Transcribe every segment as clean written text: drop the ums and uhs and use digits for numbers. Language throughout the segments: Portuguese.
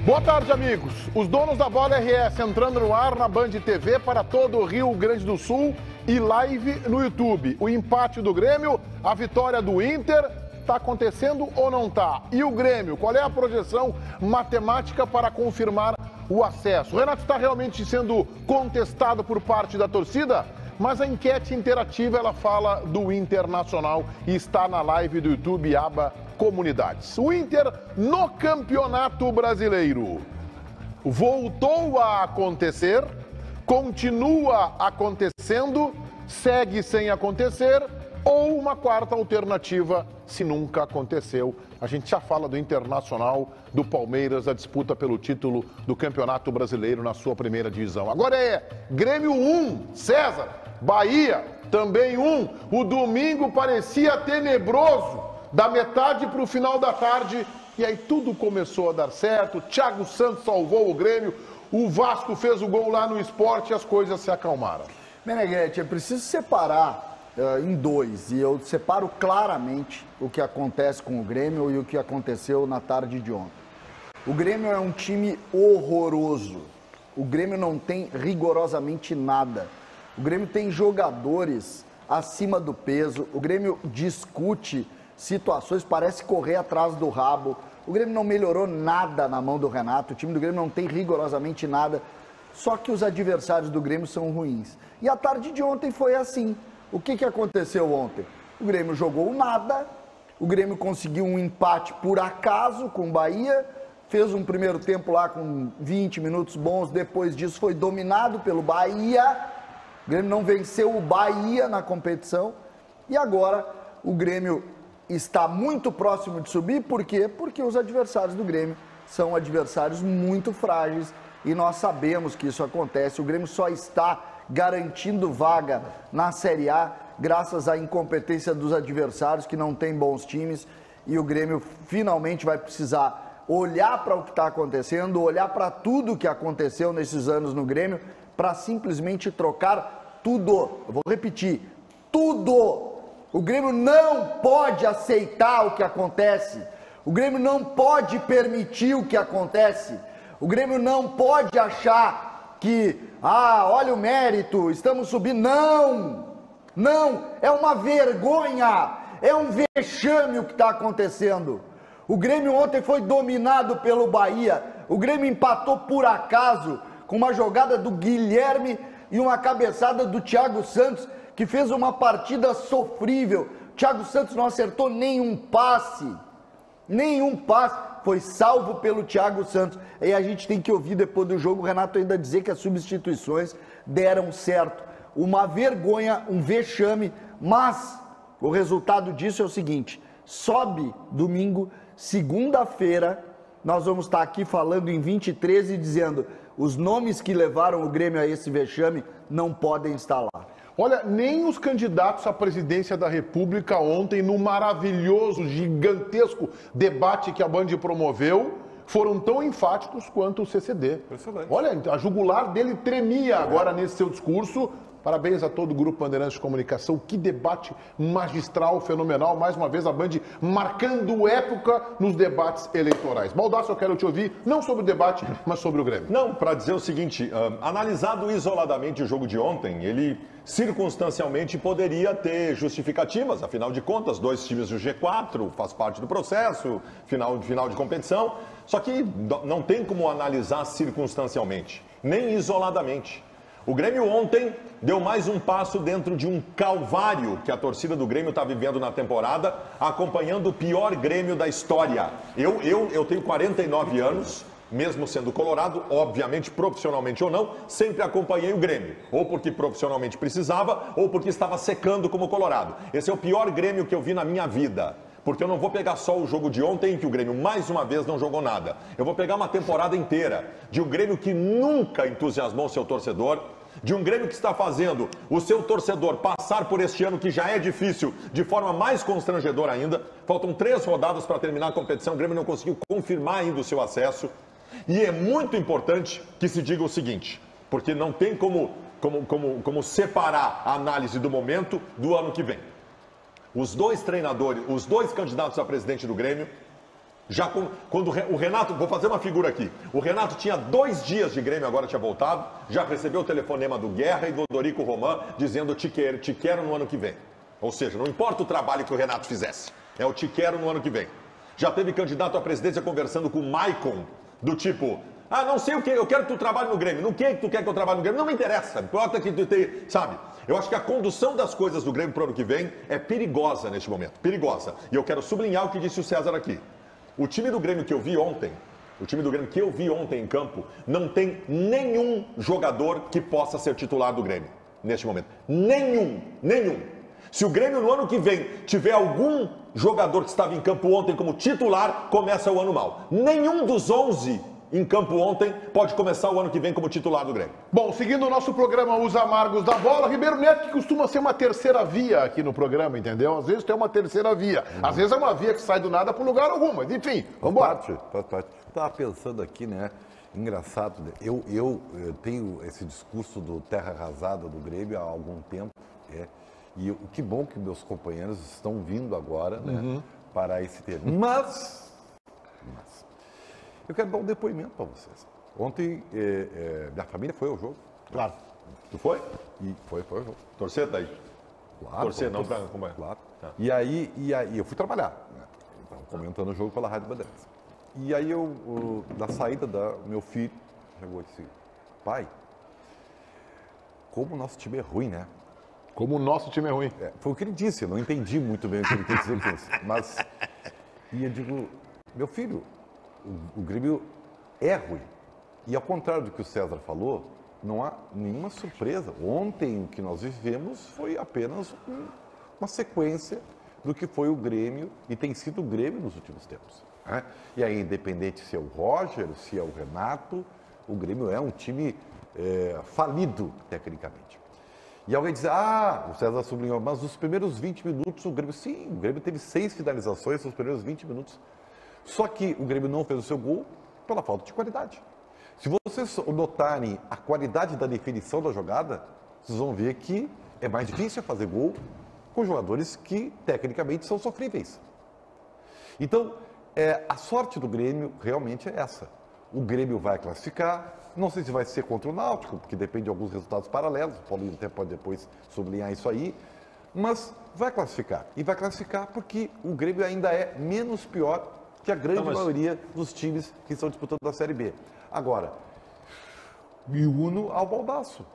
Boa tarde, amigos. Os donos da bola RS entrando no ar na Band TV para todo o Rio Grande do Sul e live no YouTube. O empate do Grêmio, a vitória do Inter, está acontecendo ou não está? E o Grêmio, qual é a projeção matemática para confirmar o acesso? O Renato está realmente sendo contestado por parte da torcida? Mas a enquete interativa, ela fala do Internacional e está na live do YouTube, aba Comunidades. O Inter no Campeonato Brasileiro voltou a acontecer, continua acontecendo, segue sem acontecer ou uma quarta alternativa se nunca aconteceu. A gente já fala do Internacional, do Palmeiras, a disputa pelo título do Campeonato Brasileiro na sua primeira divisão. Agora é Grêmio 1, César, Bahia também 1. O domingo parecia tenebroso, da metade para o final da tarde, e aí tudo começou a dar certo. Thiago Santos salvou o Grêmio, o Vasco fez o gol lá no Sport e as coisas se acalmaram. Meneghete, é preciso separar em dois, e eu separo claramente o que acontece com o Grêmio e o que aconteceu na tarde de ontem. O Grêmio é um time horroroso. O Grêmio não tem rigorosamente nada. O Grêmio tem jogadores acima do peso. O Grêmio discute situações, parece correr atrás do rabo. O Grêmio não melhorou nada na mão do Renato. O time do Grêmio não tem rigorosamente nada. Só que os adversários do Grêmio são ruins. E a tarde de ontem foi assim. O que aconteceu ontem? O Grêmio jogou nada. O Grêmio conseguiu um empate por acaso com o Bahia. Fez um primeiro tempo lá com 20 minutos bons. Depois disso foi dominado pelo Bahia. O Grêmio não venceu o Bahia na competição. E agora o Grêmio está muito próximo de subir. Por quê? Porque os adversários do Grêmio são adversários muito frágeis e nós sabemos que isso acontece. O Grêmio só está garantindo vaga na Série A graças à incompetência dos adversários que não têm bons times, e o Grêmio finalmente vai precisar olhar para o que está acontecendo, olhar para tudo que aconteceu nesses anos no Grêmio, para simplesmente trocar tudo. Eu vou repetir, tudo! O Grêmio não pode aceitar o que acontece. O Grêmio não pode permitir o que acontece. O Grêmio não pode achar que, olha o mérito, estamos subindo. Não! Não! É uma vergonha! É um vexame o que está acontecendo. O Grêmio ontem foi dominado pelo Bahia. O Grêmio empatou por acaso com uma jogada do Guilherme e uma cabeçada do Thiago Santos, que fez uma partida sofrível. Thiago Santos não acertou nenhum passe. Nenhum passe. Foi salvo pelo Thiago Santos. E a gente tem que ouvir depois do jogo o Renato ainda dizer que as substituições deram certo. Uma vergonha, um vexame, mas o resultado disso é o seguinte: sobe domingo, segunda-feira, nós vamos estar aqui falando em 23 e dizendo os nomes que levaram o Grêmio a esse vexame não podem estar lá. Olha, nem os candidatos à presidência da República ontem, no maravilhoso, gigantesco debate que a Band promoveu, foram tão enfáticos quanto o CCD. Excelente. Olha, a jugular dele tremia agora nesse seu discurso. Parabéns a todo o Grupo Bandeirantes de Comunicação. Que debate magistral, fenomenal. Mais uma vez a Band marcando época nos debates eleitorais. Baldasso, eu quero te ouvir, não sobre o debate, mas sobre o Grêmio. Não, para dizer o seguinte, analisado isoladamente o jogo de ontem, ele circunstancialmente poderia ter justificativas. Afinal de contas, dois times do G4, faz parte do processo, final de competição. Só que não tem como analisar circunstancialmente, nem isoladamente. O Grêmio ontem deu mais um passo dentro de um calvário que a torcida do Grêmio está vivendo na temporada, acompanhando o pior Grêmio da história. Eu tenho 49 anos, mesmo sendo colorado, obviamente, profissionalmente ou não, sempre acompanhei o Grêmio. Ou porque profissionalmente precisava, ou porque estava secando como colorado. Esse é o pior Grêmio que eu vi na minha vida. Porque eu não vou pegar só o jogo de ontem, em que o Grêmio mais uma vez não jogou nada. Eu vou pegar uma temporada inteira de um Grêmio que nunca entusiasmou o seu torcedor, de um Grêmio que está fazendo o seu torcedor passar por este ano, que já é difícil, de forma mais constrangedora ainda. Faltam 3 rodadas para terminar a competição, o Grêmio não conseguiu confirmar ainda o seu acesso. E é muito importante que se diga o seguinte, porque não tem como separar a análise do momento do ano que vem. Os dois treinadores, os dois candidatos a presidente do Grêmio Quando o Renato, vou fazer uma figura aqui, o Renato tinha 2 dias de Grêmio, agora tinha voltado, já recebeu o telefonema do Guerra e do Odorico Roman dizendo te quero no ano que vem. Ou seja, não importa o trabalho que o Renato fizesse, é o te quero no ano que vem. Já teve candidato à presidência conversando com o Maicon, do tipo, não sei o que, eu quero que tu trabalhe no Grêmio. No que tu quer que eu trabalhe no Grêmio? Não me interessa, importa que tu tenha, sabe? Eu acho que a condução das coisas do Grêmio para o ano que vem é perigosa neste momento, perigosa. E eu quero sublinhar o que disse o César aqui. O time do Grêmio que eu vi ontem, em campo, não tem nenhum jogador que possa ser titular do Grêmio, neste momento. Nenhum. Se o Grêmio no ano que vem tiver algum jogador que estava em campo ontem como titular, começa o ano mal. Nenhum dos 11 em campo ontem pode começar o ano que vem como titular do Grêmio. Bom, seguindo o nosso programa Os Amargos da Bola, Ribeiro Neto, que costuma ser uma terceira via aqui no programa, entendeu? Às vezes tem uma terceira via. Às vezes é uma via que sai do nada para lugar algum, mas enfim, vamos embora. Faz parte. Estava pensando aqui, né? Engraçado, eu tenho esse discurso do terra arrasada do Grêmio há algum tempo, e que bom que meus companheiros estão vindo agora, né, para esse termo. Mas eu quero dar um depoimento para vocês. Ontem, minha família foi ao jogo. Claro. Tu foi? E foi ao jogo. Torcer daí? Claro. Torcer não para acompanhar. Claro. Tá. E aí eu fui trabalhar, né? Então, comentando o jogo pela Rádio Bandeirantes. E aí na saída meu filho chegou e disse, pai, como o nosso time é ruim, né? Como o nosso time é ruim. Foi o que ele disse, eu não entendi muito bem o que ele quis dizer com isso. Mas, e eu digo, meu filho, o Grêmio é ruim. E ao contrário do que o César falou, não há nenhuma surpresa. Ontem o que nós vivemos foi apenas uma sequência do que foi o Grêmio e tem sido o Grêmio nos últimos tempos. Né? E aí, independente se é o Roger, se é o Renato, o Grêmio é um time falido tecnicamente. E alguém diz, o César sublinhou, mas nos primeiros 20 minutos o Grêmio teve 6 finalizações nos primeiros 20 minutos. Só que o Grêmio não fez o seu gol pela falta de qualidade. Se vocês notarem a qualidade da definição da jogada, vocês vão ver que é mais difícil fazer gol com jogadores que, tecnicamente, são sofríveis. Então, a sorte do Grêmio realmente é essa. O Grêmio vai classificar, não sei se vai ser contra o Náutico, porque depende de alguns resultados paralelos, o Paulinho até pode depois sublinhar isso aí, mas vai classificar. E vai classificar porque o Grêmio ainda é menos pior que a grande maioria dos times que estão disputando a Série B. Agora, me uno ao baldaço.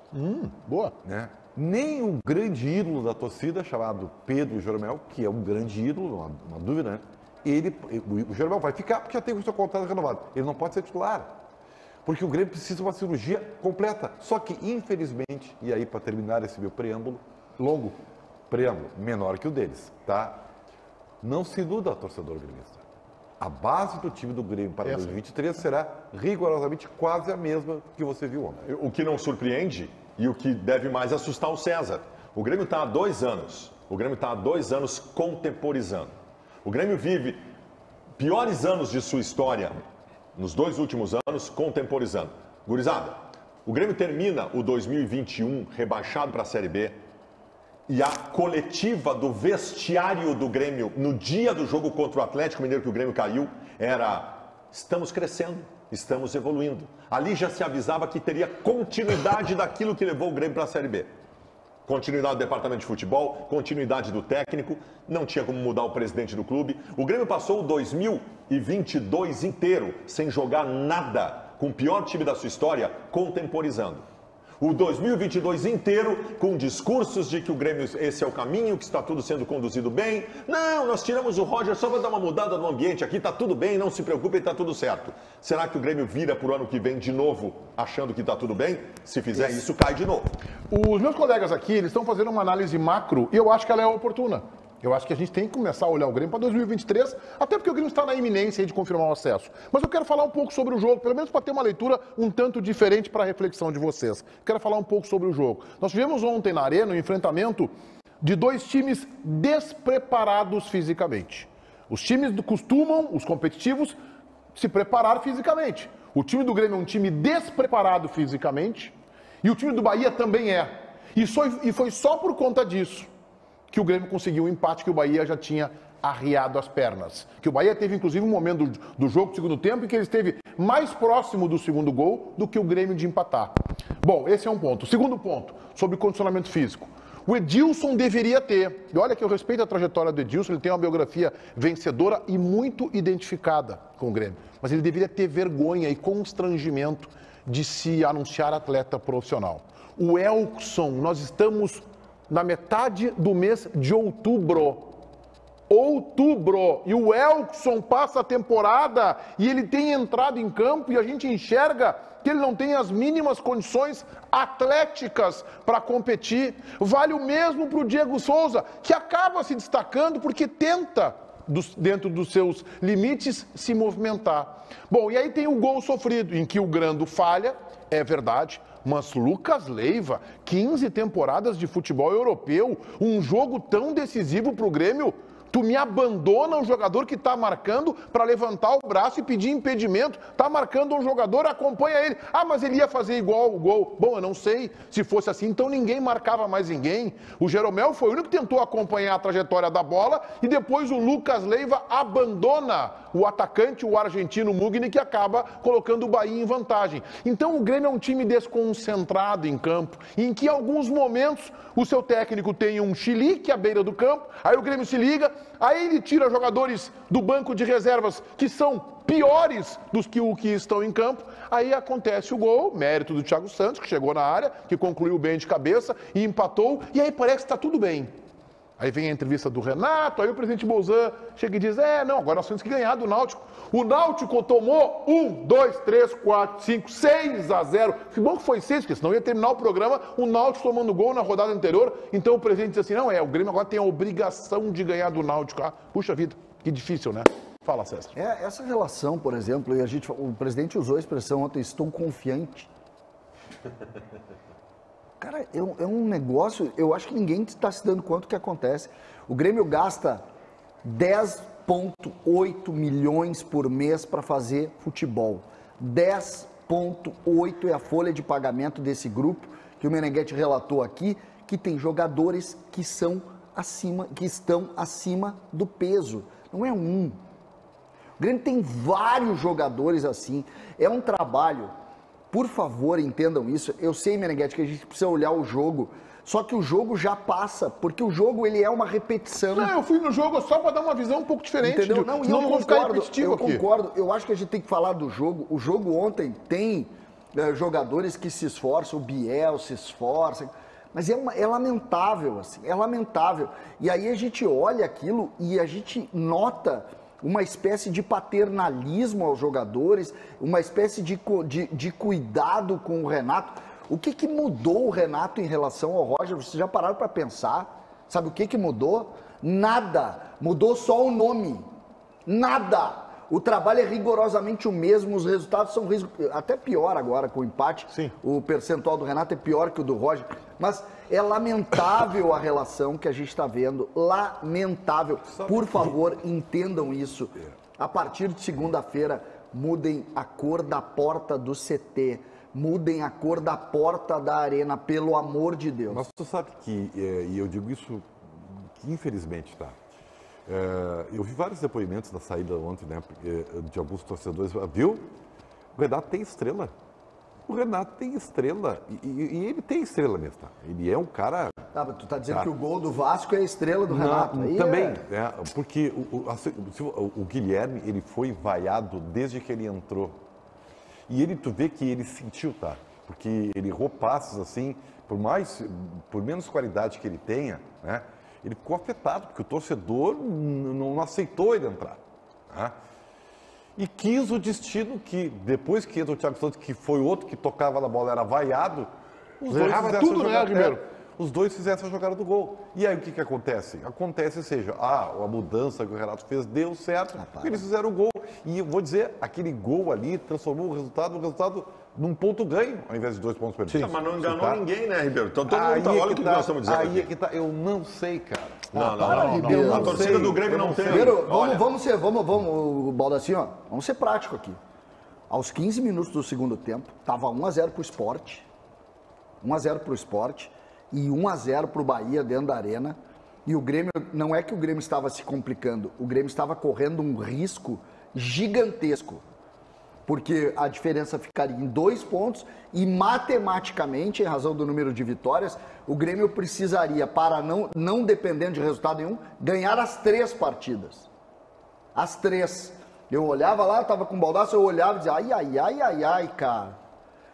Boa. Né? Nem o grande ídolo da torcida, chamado Pedro Jeromel, que é um grande ídolo, não há dúvida, né? O Jeromel vai ficar porque já tem o seu contrato renovado. Ele não pode ser titular. Porque o Grêmio precisa de uma cirurgia completa. Só que, infelizmente, e aí para terminar esse meu preâmbulo, longo, preâmbulo, menor que o deles, tá? Não se iluda, torcedor gremista. A base do time do Grêmio para 2023 será rigorosamente quase a mesma que você viu ontem. O que não surpreende e o que deve mais assustar o César. O Grêmio está há 2 anos. O Grêmio está há 2 anos contemporizando. O Grêmio vive piores anos de sua história nos 2 últimos anos contemporizando. Gurizada, o Grêmio termina o 2021 rebaixado para a Série B e a coletiva do vestiário do Grêmio no dia do jogo contra o Atlético Mineiro que o Grêmio caiu era: estamos crescendo, estamos evoluindo. Ali já se avisava que teria continuidade daquilo que levou o Grêmio para a Série B. Continuidade do departamento de futebol, continuidade do técnico, não tinha como mudar o presidente do clube. O Grêmio passou o 2022 inteiro sem jogar nada, com o pior time da sua história, contemporizando. O 2022 inteiro com discursos de que o Grêmio, esse é o caminho, que está tudo sendo conduzido bem. Não, nós tiramos o Roger só para dar uma mudada no ambiente aqui, está tudo bem, não se preocupem, está tudo certo. Será que o Grêmio vira para o ano que vem de novo, achando que está tudo bem? Se fizer isso, cai de novo. Os meus colegas aqui, eles estão fazendo uma análise macro e eu acho que ela é oportuna. Eu acho que a gente tem que começar a olhar o Grêmio para 2023, até porque o Grêmio está na iminência de confirmar o acesso. Mas eu quero falar um pouco sobre o jogo, pelo menos para ter uma leitura um tanto diferente para a reflexão de vocês. Quero falar um pouco sobre o jogo. Nós tivemos ontem na Arena um enfrentamento de 2 times despreparados fisicamente. Os times costumam, os competitivos, se preparar fisicamente. O time do Grêmio é um time despreparado fisicamente e o time do Bahia também é. E foi só por conta disso que o Grêmio conseguiu um empate que o Bahia já tinha arriado as pernas. Que o Bahia teve, inclusive, um momento do jogo, do segundo tempo, em que ele esteve mais próximo do segundo gol do que o Grêmio de empatar. Bom, esse é um ponto. Segundo ponto, sobre condicionamento físico. O Edilson deveria ter, e olha que eu respeito a trajetória do Edilson, ele tem uma biografia vencedora e muito identificada com o Grêmio, mas ele deveria ter vergonha e constrangimento de se anunciar atleta profissional. O Elkson, nós estamos na metade do mês de outubro, e o Elkson passa a temporada e ele tem entrado em campo e a gente enxerga que ele não tem as mínimas condições atléticas para competir. Vale o mesmo para o Diego Souza, que acaba se destacando porque tenta, dentro dos seus limites, se movimentar. Bom, e aí tem o gol sofrido, em que o Grando falha, é verdade, mas Lucas Leiva, 15 temporadas de futebol europeu, um jogo tão decisivo para o Grêmio, tu me abandona o jogador que está marcando para levantar o braço e pedir impedimento. Está marcando um jogador, acompanha ele. Ah, mas ele ia fazer igual o gol. Bom, eu não sei. Se fosse assim, então ninguém marcava mais ninguém. O Jeromel foi o único que tentou acompanhar a trajetória da bola e depois o Lucas Leiva abandona o atacante, o argentino Mugni, que acaba colocando o Bahia em vantagem. Então o Grêmio é um time desconcentrado em campo, em que em alguns momentos o seu técnico tem um chilique à beira do campo, aí o Grêmio se liga, aí ele tira jogadores do banco de reservas que são piores do que o que estão em campo, aí acontece o gol, mérito do Thiago Santos, que chegou na área, que concluiu bem de cabeça e empatou, e aí parece que está tudo bem. Aí vem a entrevista do Renato, aí o presidente Bolzan chega e diz, não, agora nós temos que ganhar do Náutico. O Náutico tomou 1, 2, 3, 4, 5, 6-0. Que bom que foi 6, porque senão ia terminar o programa, o Náutico tomando gol na rodada anterior. Então o presidente diz assim, não, o Grêmio agora tem a obrigação de ganhar do Náutico. Ah, puxa vida, que difícil, né? Fala, César. Essa relação, por exemplo, e o presidente usou a expressão ontem, estou confiante. Cara, é um negócio, eu acho que ninguém está se dando conta do que acontece. O Grêmio gasta 10,8 milhões por mês para fazer futebol. 10,8 é a folha de pagamento desse grupo, que o Meneghetti relatou aqui, que tem jogadores que estão acima do peso. Não é um. O Grêmio tem vários jogadores assim. É um trabalho... Por favor, entendam isso. Eu sei, Meneghetti, que a gente precisa olhar o jogo. Só que o jogo já passa, porque o jogo ele é uma repetição. Não, eu fui no jogo só para dar uma visão um pouco diferente. Entendeu? Não, eu não vou ficar repetitivo aqui. Eu concordo. Eu acho que a gente tem que falar do jogo. O jogo ontem tem jogadores que se esforçam, o Biel se esforça, mas é lamentável, assim, é lamentável. E aí a gente olha aquilo e a gente nota uma espécie de paternalismo aos jogadores, uma espécie de cuidado com o Renato. O que mudou o Renato em relação ao Roger? Vocês já pararam para pensar? Sabe o que mudou? Nada. Mudou só o nome. Nada. O trabalho é rigorosamente o mesmo, os resultados são até pior agora com o empate. Sim. O percentual do Renato é pior que o do Roger. Mas é lamentável a relação que a gente está vendo. Lamentável. Por favor, entendam isso. A partir de segunda-feira, mudem a cor da porta do CT. Mudem a cor da porta da arena, pelo amor de Deus. Mas tu sabe que, e eu digo isso, que infelizmente, tá? Eu vi vários depoimentos da saída ontem, né, de alguns torcedores. Viu? O Renato tem estrela. O Renato tem estrela. E ele tem estrela mesmo, tá? Ele é um cara... Ah, mas tu tá dizendo que o gol do Vasco é a estrela do Renato. Aí também, porque o Guilherme, ele foi vaiado desde que ele entrou. E tu vê que ele sentiu, tá? Porque ele errou passes assim, por menos qualidade que ele tenha, né? Ele ficou afetado, porque o torcedor não aceitou ele entrar. Né? E quis o destino que, depois que entra o Thiago Santos, que foi outro que tocava na bola, era vaiado, os dois fizessem tudo, né, Ribeiro? Os dois fizessem a jogada do gol. E aí o que acontece? Acontece, seja, a mudança que o Renato fez deu certo, eles fizeram o gol. E eu vou dizer, aquele gol ali transformou o resultado num ponto ganho, ao invés de 2 pontos perdidos. Mas não enganou ninguém, né, Ribeiro? Então todo mundo tá, olha o que nós estamos dizendo aí aqui. é que tá, eu não sei, cara. Ribeiro, A torcida do Grêmio não tem. Ribeiro, vamos, Baldacinho, ó, vamos ser prático aqui. Aos 15 minutos do segundo tempo, tava 1-0 pro Sport, 1-0 pro Sport e 1-0 pro Bahia dentro da arena. E o Grêmio, não é que o Grêmio estava se complicando, o Grêmio estava correndo um risco gigantesco. Porque a diferença ficaria em 2 pontos e matematicamente, em razão do número de vitórias, o Grêmio precisaria, para não dependendo de resultado nenhum, ganhar as 3 partidas. As 3. Eu olhava lá, estava com o Baldasso, eu olhava e dizia, ai, cara.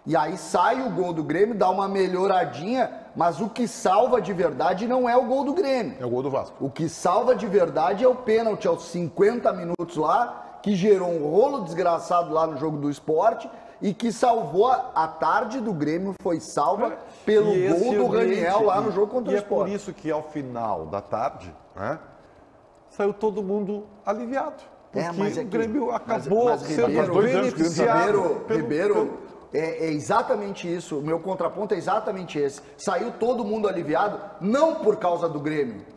E aí sai o gol do Grêmio, dá uma melhoradinha, mas o que salva de verdade não é o gol do Grêmio. É o gol do Vasco. O que salva de verdade é o pênalti aos 50 minutos lá, que gerou um rolo desgraçado lá no jogo do Sport e que salvou a tarde do Grêmio, foi salva pelo gol do Raniel lá no jogo contra o Sport. E é por isso que ao final da tarde, né, saiu todo mundo aliviado. Porque o Grêmio acabou sendo beneficiado. Ribeiro, é exatamente isso. O meu contraponto é exatamente esse. Saiu todo mundo aliviado, não por causa do Grêmio.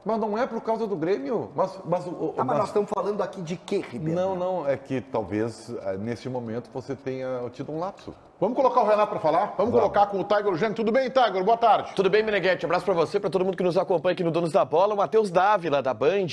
Mas não é por causa do Grêmio. Mas nós estamos falando aqui de quê, Ribeiro? Não, é que talvez nesse momento você tenha tido um lapso. Vamos colocar o Renato para falar? Vamos colocar com o Tiger Eugênio. Tudo bem, Tiger? Boa tarde. Tudo bem, Meneghetti? Abraço para você, para todo mundo que nos acompanha aqui no Donos da Bola. O Matheus Dávila, da Band,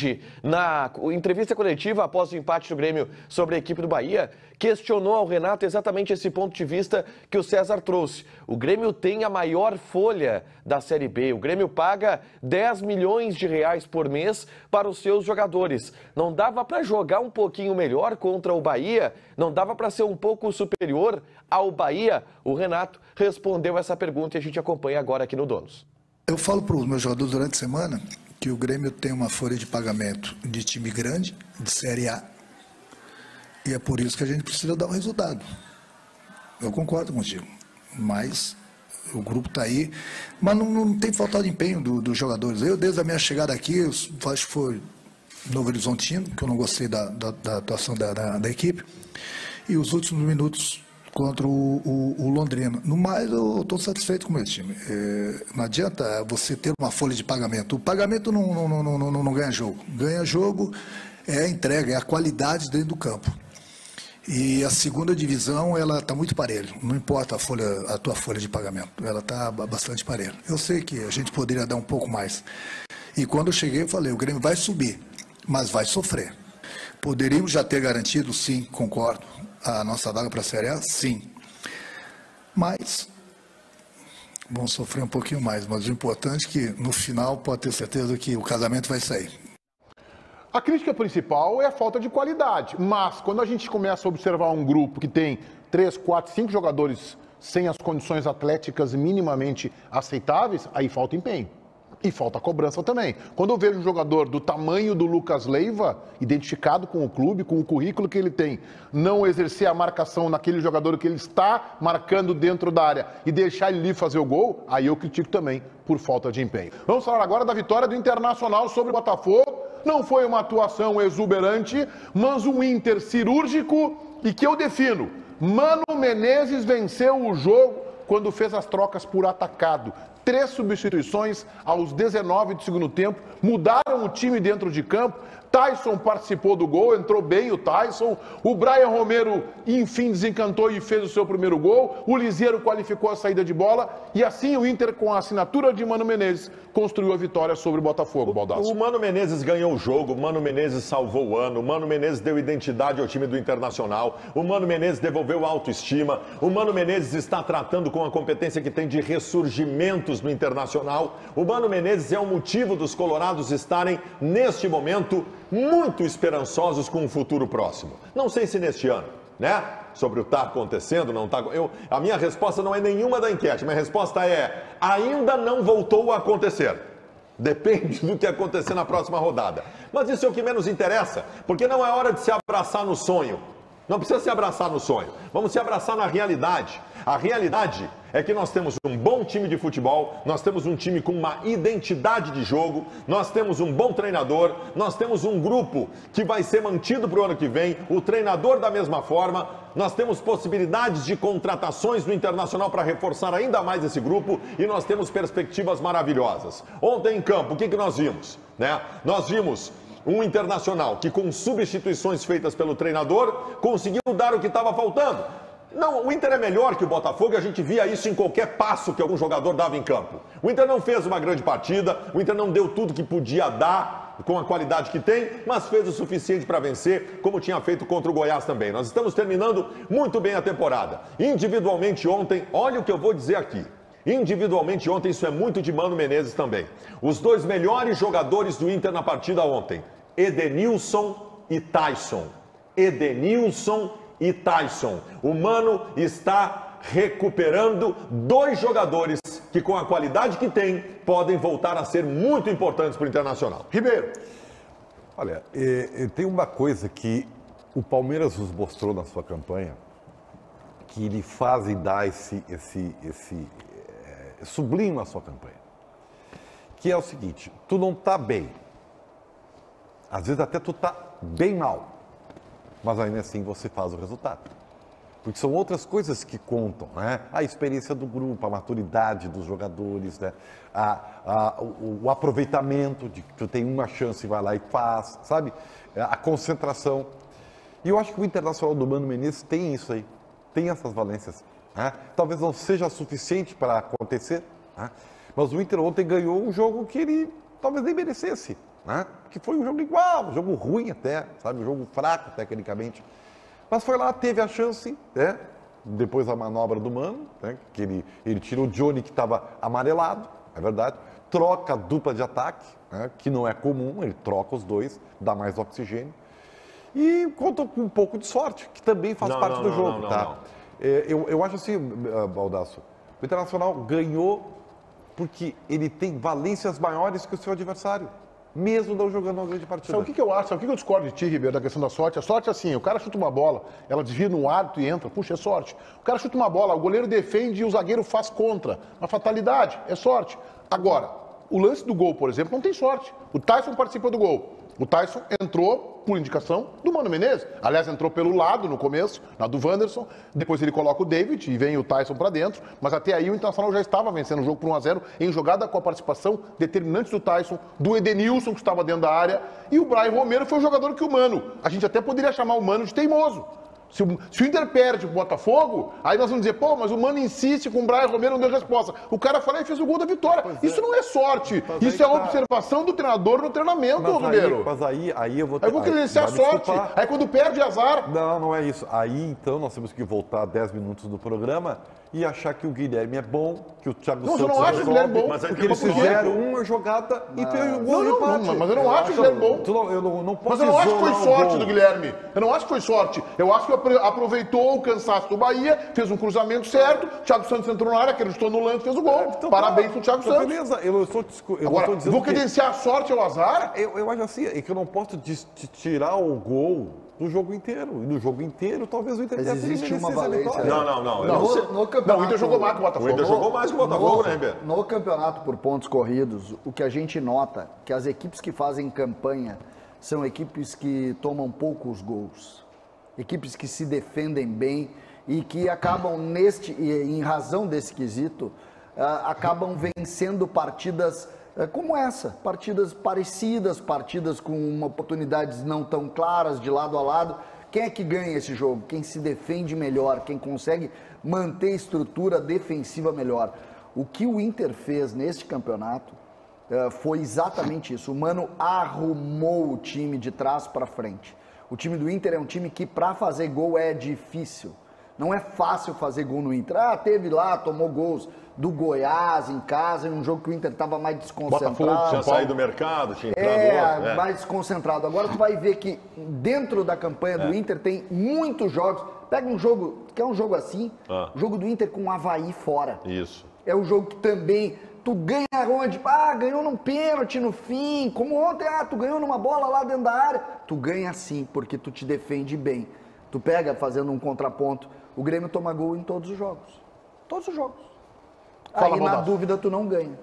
na entrevista coletiva após o empate do Grêmio sobre a equipe do Bahia, questionou ao Renato exatamente esse ponto de vista que o César trouxe. O Grêmio tem a maior folha da Série B. O Grêmio paga 10 milhões de reais por mês para os seus jogadores. Não dava para jogar um pouquinho melhor contra o Bahia? Não dava para ser um pouco superior ao Bahia? O Renato respondeu essa pergunta e a gente acompanha agora aqui no Donos. Eu falo para os meus jogadores durante a semana que o Grêmio tem uma folha de pagamento de time grande, de Série A, e é por isso que a gente precisa dar um resultado. Eu concordo contigo, mas o grupo está aí, mas não tem falta de empenho dos jogadores. Eu, desde a minha chegada aqui, eu acho que foi Novo Horizontino, que eu não gostei da atuação da equipe, e os últimos minutos contra o Londrina. No mais, eu estou satisfeito com esse time. Não adianta você ter uma folha de pagamento. O pagamento não ganha jogo. Ganha jogo é a entrega, é a qualidade dentro do campo. E a segunda divisão, ela está muito parelha. Não importa a tua folha de pagamento. Ela está bastante parelha. Eu sei que a gente poderia dar um pouco mais. E quando eu cheguei, eu falei, o Grêmio vai subir, mas vai sofrer. Poderíamos já ter garantido, sim, concordo, a nossa vaga para a Série A, sim. Mas vamos sofrer um pouquinho mais. Mas o importante é que, no final, pode ter certeza que o casamento vai sair. A crítica principal é a falta de qualidade. Mas, quando a gente começa a observar um grupo que tem 3, 4, 5 jogadores sem as condições atléticas minimamente aceitáveis, aí falta empenho. E falta cobrança também. Quando eu vejo um jogador do tamanho do Lucas Leiva, identificado com o clube, com o currículo que ele tem, não exercer a marcação naquele jogador que ele está marcando dentro da área e deixar ele ali fazer o gol, aí eu critico também por falta de empenho. Vamos falar agora da vitória do Internacional sobre o Botafogo. Não foi uma atuação exuberante, mas um Inter cirúrgico e que eu defino. Mano Menezes venceu o jogo quando fez as trocas por atacado. 3 substituições aos 19 do segundo tempo, mudaram o time dentro de campo. Tyson participou do gol, entrou bem o Tyson. O Brian Romero, enfim, desencantou e fez o seu primeiro gol. O Liseiro qualificou a saída de bola. E assim o Inter, com a assinatura de Mano Menezes, construiu a vitória sobre o Botafogo, Baldasso. O Mano Menezes ganhou o jogo, o Mano Menezes salvou o ano, o Mano Menezes deu identidade ao time do Internacional, o Mano Menezes devolveu a autoestima, o Mano Menezes está tratando com a competência que tem de ressurgimentos no Internacional. O Mano Menezes é o motivo dos colorados estarem, neste momento, muito esperançosos com um futuro próximo. Não sei se neste ano, né? Sobre o que está acontecendo, não está... A minha resposta não é nenhuma da enquete. Minha resposta é, ainda não voltou a acontecer. Depende do que acontecer na próxima rodada. Mas isso é o que menos interessa, porque não é hora de se abraçar no sonho. Não precisa se abraçar no sonho. Vamos se abraçar na realidade. A realidade é que nós temos um bom time de futebol, nós temos um time com uma identidade de jogo, nós temos um bom treinador, nós temos um grupo que vai ser mantido para o ano que vem, o treinador da mesma forma, nós temos possibilidades de contratações no Internacional para reforçar ainda mais esse grupo e nós temos perspectivas maravilhosas. Ontem em campo, o que nós vimos? Nós vimos um Internacional que, com substituições feitas pelo treinador, conseguiu dar o que estava faltando. Não, o Inter é melhor que o Botafogo e a gente via isso em qualquer passo que algum jogador dava em campo. O Inter não fez uma grande partida, o Inter não deu tudo que podia dar com a qualidade que tem, mas fez o suficiente para vencer, como tinha feito contra o Goiás também. Nós estamos terminando muito bem a temporada. Individualmente ontem, olha o que eu vou dizer aqui. Individualmente ontem, isso é muito de Mano Menezes também. Os dois melhores jogadores do Inter na partida ontem, Edenilson e Taison. Edenilson e Taison. O Mano está recuperando dois jogadores que, com a qualidade que tem, podem voltar a ser muito importantes para o Internacional. Ribeiro. Olha, tem uma coisa que o Palmeiras nos mostrou na sua campanha, que ele faz e dá sublima a sua campanha, que é o seguinte: tu não tá bem, às vezes até tu tá bem mal, mas ainda assim você faz o resultado, porque são outras coisas que contam, né? A experiência do grupo, a maturidade dos jogadores, né? O aproveitamento de que tu tem uma chance e vai lá e faz, sabe? A concentração. E eu acho que o Internacional do Mano Menezes tem isso aí, tem essas valências. Talvez não seja suficiente para acontecer, mas o Inter ontem ganhou um jogo que ele talvez nem merecesse, que foi um jogo igual, um jogo ruim até, sabe, um jogo fraco tecnicamente, mas foi lá, teve a chance, depois da manobra do Mano, que ele tirou o Johnny que estava amarelado, é verdade, troca a dupla de ataque, que não é comum, ele troca os dois, dá mais oxigênio, e conta com um pouco de sorte, que também faz parte do jogo, tá? Eu acho assim, Baldasso, o Internacional ganhou porque ele tem valências maiores que o seu adversário, mesmo não jogando uma grande partida. Sabe o que eu acho? Sabe o que eu discordo de ti, Ribeiro, da questão da sorte? A sorte é assim, o cara chuta uma bola, ela desvia no árbitro e entra, puxa, é sorte. O cara chuta uma bola, o goleiro defende e o zagueiro faz contra. Uma fatalidade, é sorte. Agora, o lance do gol, por exemplo, não tem sorte. O Taison participa do gol. O Taison entrou por indicação do Mano Menezes. Aliás, entrou pelo lado no começo, na do Wanderson. Depois ele coloca o David e vem o Taison para dentro. Mas até aí o Internacional já estava vencendo o jogo por 1-0 em jogada com a participação determinante do Taison, do Edenilson, que estava dentro da área. E o Brian Romero foi o jogador que o Mano. A gente até poderia chamar o Mano de teimoso. Se o Inter perde pro Botafogo, aí nós vamos dizer, pô, mas o Mano insiste com o Brian Romero, não deu resposta. O cara foi lá e fez o gol da vitória. Isso não é sorte. Isso é a observação do treinador no treinamento, Ribeiro. Mas aí eu vou... Aí eu vou credenciar a sorte. Aí quando perde, azar. Não é isso. Aí, então, nós temos que voltar 10 minutos do programa e achar que o Guilherme é bom, que o Thiago Santos eu não acho o Guilherme bom. Porque eles fizeram uma jogada e fez o gol de empate. Mas eu não acho o Guilherme bom. Mas eu não acho que foi sorte do Guilherme. Eu não acho que foi sorte. Eu acho que aproveitou o cansaço do Bahia, fez um cruzamento certo, o Thiago Santos entrou na área, acreditou no lance, fez o gol. Então, parabéns pro Thiago Santos. Beleza, eu estou Agora, vou credenciar a sorte ao azar? Eu acho assim, é que eu não posso tirar o gol do jogo inteiro. E no jogo inteiro, talvez o Inter tenha existe uma valência. Não. O Inter jogou mais que o Botafogo. O Inter jogou mais que o Botafogo, né, Ribeiro? No campeonato por pontos corridos, o que a gente nota que as equipes que fazem campanha são equipes que tomam poucos gols. Equipes que se defendem bem e que acabam em razão desse quesito, acabam vencendo partidas como essa, partidas parecidas, partidas com oportunidades não tão claras de lado a lado. Quem é que ganha esse jogo? Quem se defende melhor, quem consegue manter estrutura defensiva melhor. O que o Inter fez neste campeonato foi exatamente isso. O Mano arrumou o time de trás para frente. O time do Inter é um time que para fazer gol é difícil. Não é fácil fazer gol no Inter. Teve lá, tomou gols do Goiás em casa, em um jogo que o Inter estava mais desconcentrado. Botafogo tinha saído do mercado, tinha entrado outro. Mais desconcentrado. Agora tu vai ver que dentro da campanha do Inter tem muitos jogos. Pega um jogo, que é um jogo assim, o jogo do Inter com o Avaí fora. Isso. É um jogo que também tu ganha onde? Ganhou num pênalti no fim, como ontem, tu ganhou numa bola lá dentro da área. Tu ganha sim, porque tu te defende bem. Tu pega fazendo um contraponto. O Grêmio toma gol em todos os jogos. Todos os jogos. Aí na dúvida tu não ganha.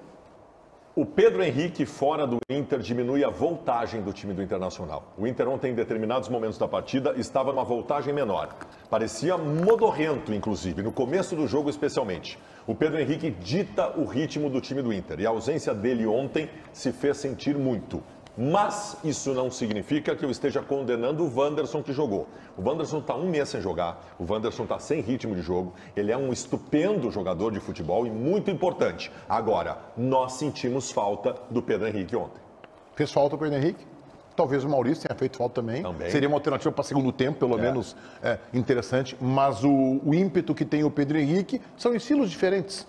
O Pedro Henrique fora do Inter diminui a voltagem do time do Internacional. O Inter ontem, em determinados momentos da partida, estava numa voltagem menor. Parecia modorrento, inclusive, no começo do jogo especialmente. O Pedro Henrique dita o ritmo do time do Inter. E a ausência dele ontem se fez sentir muito. Mas isso não significa que eu esteja condenando o Wanderson que jogou. O Wanderson está um mês sem jogar, o Wanderson está sem ritmo de jogo, ele é um estupendo jogador de futebol e muito importante. Agora, nós sentimos falta do Pedro Henrique ontem. Fez falta o Pedro Henrique? Talvez o Maurício tenha feito falta também. Seria uma alternativa para segundo tempo, pelo menos interessante. Mas o ímpeto que tem o Pedro Henrique são estilos diferentes.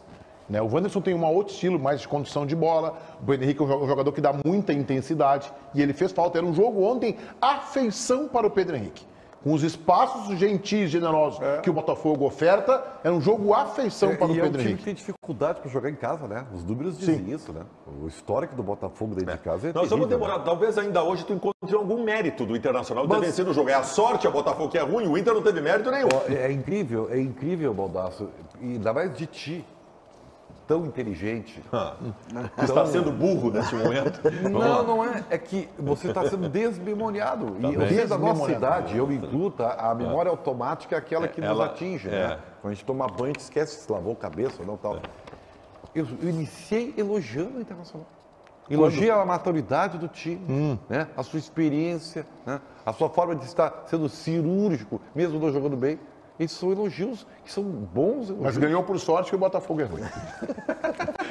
Né? O Wanderson tem um outro estilo, mais de condução de bola. O Pedro Henrique é um jogador que dá muita intensidade. E ele fez falta. Era um jogo ontem, afeição para o Pedro Henrique. Com os espaços gentis, generosos que o Botafogo oferta, era um jogo afeição para o Pedro Henrique. É um time que tem dificuldade para jogar em casa, né? Os números dizem isso, né? O histórico do Botafogo dentro de casa é Nós vamos terrível, demorar, né? talvez ainda hoje tu encontre algum mérito do Internacional de ter vencido o jogo. É a sorte, a Botafogo que é ruim, o Inter não teve mérito nenhum. É incrível, Baldasso. E ainda mais de ti. Tão inteligente. Está sendo burro nesse momento. Não é. É que você está sendo desmemoriado. E você da nossa idade, eu me incluo, a memória automática é aquela que nos atinge. Né? Quando a gente toma banho, a gente esquece se lavou a cabeça ou não tal. Eu iniciei elogiando o Internacional. Elogia a maturidade do time, né? A sua experiência, né? A sua forma de estar sendo cirúrgico, mesmo não jogando bem. Esses são elogios que são bons elogios. Mas ganhou por sorte que o Botafogo é ruim.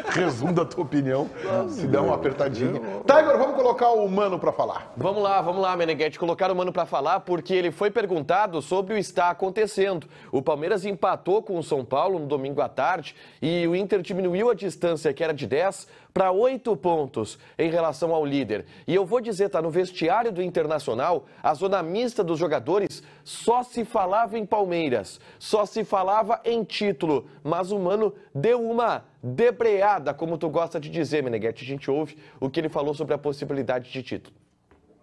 Resumo da tua opinião, se dá uma apertadinha. Tiger, vamos colocar o Mano para falar. Vamos lá, Meneghetti, colocar o Mano para falar, porque ele foi perguntado sobre o está acontecendo. O Palmeiras empatou com o São Paulo no domingo à tarde e o Inter diminuiu a distância, que era de 10, para 8 pontos em relação ao líder. E eu vou dizer, tá, no vestiário do Internacional, a zona mista dos jogadores só se falava em Palmeiras, só se falava em título, mas o Mano deu uma debreada, como tu gosta de dizer, Meneghetti. A gente ouve o que ele falou sobre a possibilidade de título.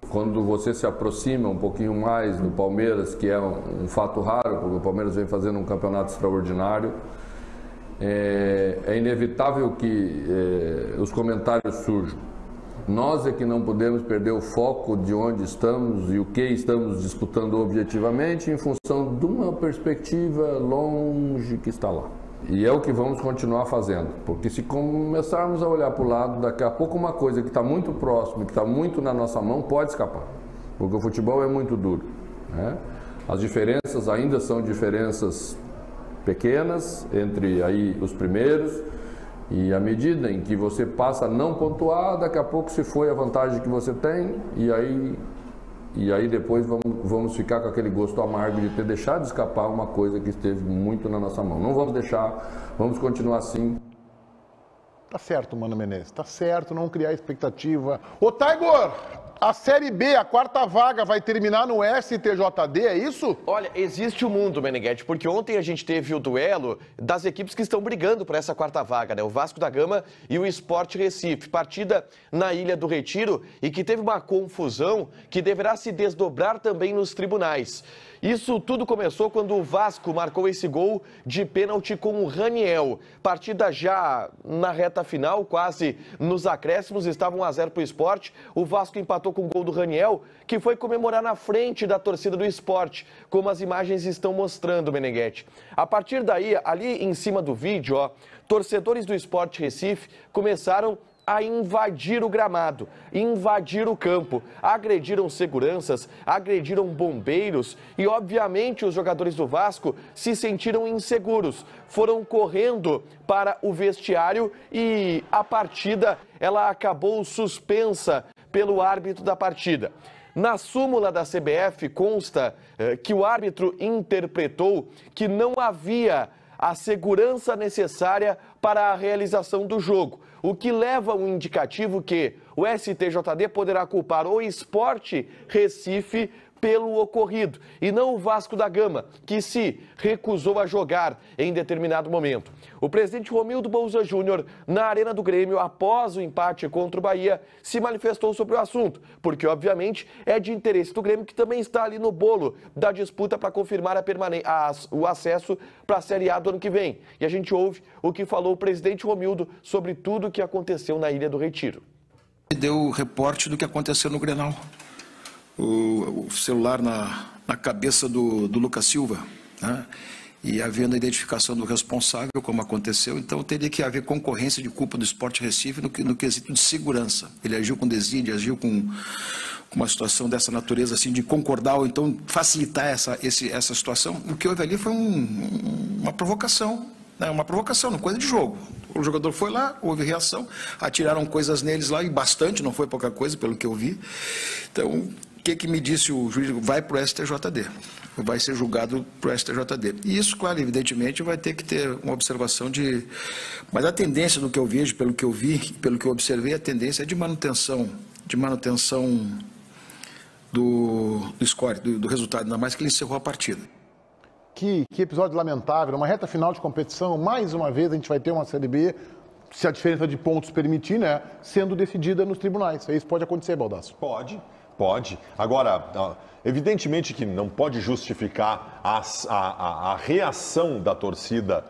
Quando você se aproxima um pouquinho mais do Palmeiras, que é um fato raro, porque o Palmeiras vem fazendo um campeonato extraordinário, é inevitável que os comentários surjam. Nós é que não podemos perder o foco de onde estamos e o que estamos disputando objetivamente em função de uma perspectiva longe que está lá. E é o que vamos continuar fazendo, porque se começarmos a olhar para o lado, daqui a pouco uma coisa que está muito próxima, que está muito na nossa mão, pode escapar, porque o futebol é muito duro, né? As diferenças ainda são diferenças pequenas entre aí os primeiros, e à medida em que você passa a não pontuar, daqui a pouco se foi a vantagem que você tem, e aí depois vamos ficar com aquele gosto amargo de ter deixado escapar uma coisa que esteve muito na nossa mão. Não vamos deixar, vamos continuar assim. Tá certo, Mano Menezes, tá certo, não criar expectativa. Ô, Tiger, a Série B, a quarta vaga, vai terminar no STJD, é isso? Olha, existe o mundo, Meneghetti, porque ontem a gente teve o duelo das equipes que estão brigando por essa quarta vaga, né? O Vasco da Gama e o Sport Recife. Partida na Ilha do Retiro e que teve uma confusão que deverá se desdobrar também nos tribunais. Isso tudo começou quando o Vasco marcou esse gol de pênalti com o Raniel. Partida já na reta final, quase nos acréscimos, estava 1-0 para o Sport. O Vasco empatou com o gol do Raniel, que foi comemorar na frente da torcida do Sport, como as imagens estão mostrando, Meneghetti. A partir daí, ali em cima do vídeo, ó, torcedores do Sport Recife começaram a invadir o gramado, invadir o campo, agrediram seguranças, agrediram bombeiros e, obviamente, os jogadores do Vasco se sentiram inseguros, foram correndo para o vestiário e a partida ela acabou suspensa pelo árbitro da partida. Na súmula da CBF consta que o árbitro interpretou que não havia a segurança necessária para a realização do jogo, o que leva um indicativo que o STJD poderá culpar o Sport Recife pelo ocorrido, e não o Vasco da Gama, que se recusou a jogar em determinado momento. O presidente Romildo Bolzan Júnior, na Arena do Grêmio, após o empate contra o Bahia, se manifestou sobre o assunto, porque, obviamente, é de interesse do Grêmio, que também está ali no bolo da disputa para confirmar o acesso para a Série A do ano que vem. E a gente ouve o que falou o presidente Romildo sobre tudo o que aconteceu na Ilha do Retiro. Deu o reporte do que aconteceu no Grenal. O celular na cabeça do Lucas Silva, né? e havendo a identificação do responsável, como aconteceu, então teria que haver concorrência de culpa do Sport Recife no quesito de segurança. Ele agiu com desídia, agiu com uma situação dessa natureza, assim, de concordar ou então facilitar essa situação. O que houve ali foi uma provocação, né? Uma provocação, uma coisa de jogo. O jogador foi lá, houve reação, atiraram coisas neles lá, e bastante, não foi pouca coisa, pelo que eu vi. Então, o que me disse o juiz? Vai para o STJD. Vai ser julgado para o STJD. E isso, claro, evidentemente, vai ter que ter uma observação de... Mas a tendência do que eu vejo, pelo que eu vi, pelo que eu observei, a tendência é de manutenção do score, do resultado, ainda mais que ele encerrou a partida. Que episódio lamentável. Numa reta final de competição, mais uma vez a gente vai ter uma Série B, se a diferença de pontos permitir, né, sendo decidida nos tribunais. Isso pode acontecer, Baldasso? Pode. Agora, evidentemente que não pode justificar a reação da torcida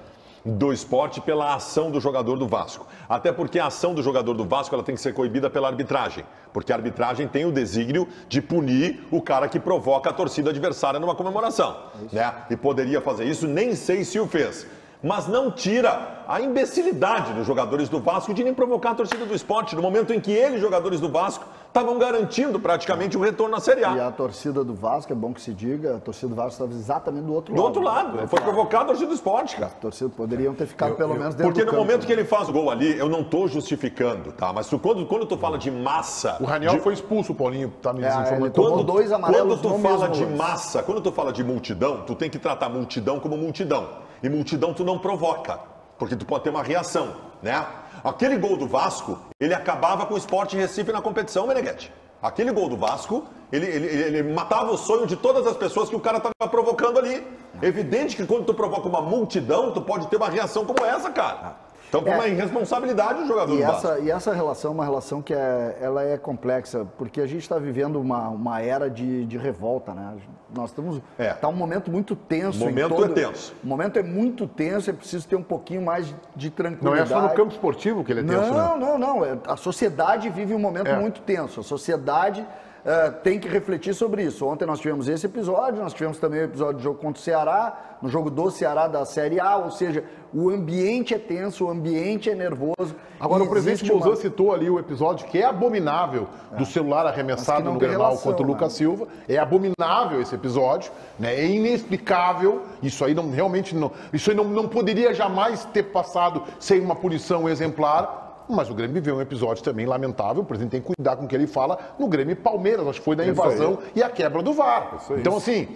do Sport pela ação do jogador do Vasco. Até porque a ação do jogador do Vasco ela tem que ser coibida pela arbitragem. Porque a arbitragem tem o desígnio de punir o cara que provoca a torcida adversária numa comemoração. Né? E poderia fazer isso, nem sei se o fez. Mas não tira a imbecilidade dos jogadores do Vasco de nem provocar a torcida do Sport, no momento em que eles, jogadores do Vasco, estavam garantindo praticamente o retorno na Série A. E a torcida do Vasco, é bom que se diga, a torcida do Vasco estava exatamente do outro lado. Do outro lado. Foi provocada a torcida do Sport, cara. A torcida poderiam ter ficado pelo menos dentro porque do no campo, momento que ele faz o gol ali, eu não estou justificando, tá? Mas quando tu fala de massa... O Raniel foi expulso, o Paulinho tá me desinformando. Ele tomou 2 amarelos Quando tu no fala mesmo de massa, quando tu fala de multidão, tu tem que tratar multidão como multidão. E multidão tu não provoca, porque tu pode ter uma reação, né? Aquele gol do Vasco, ele acabava com o Sport Recife na competição, Meneghetti. Aquele gol do Vasco, ele matava o sonho de todas as pessoas que o cara estava provocando ali. Evidente que quando tu provoca uma multidão, tu pode ter uma reação como essa, cara. Então, por uma irresponsabilidade do jogador do Vasco. E essa relação é uma relação que ela é complexa, porque a gente está vivendo uma era de revolta, né? Nós estamos... Está um momento muito tenso. O momento é tenso. O momento é muito tenso, é preciso ter um pouquinho mais de tranquilidade. Não é só no campo esportivo que ele é tenso, Não. A sociedade vive um momento muito tenso. A sociedade... tem que refletir sobre isso. Ontem nós tivemos esse episódio, nós tivemos também o episódio do jogo contra o Ceará, no jogo do Ceará da Série A, ou seja, o ambiente é tenso, o ambiente é nervoso. Agora, o presidente Bolsonaro citou ali o episódio que é abominável do celular arremessado no Grenal contra o Lucas Silva. É abominável esse episódio, né? É inexplicável. Isso aí não poderia jamais ter passado sem uma punição exemplar. Mas o Grêmio viveu um episódio também lamentável, o presidente tem que cuidar com o que ele fala no Grêmio e Palmeiras, acho que foi da invasão e a quebra do VAR. Então, assim,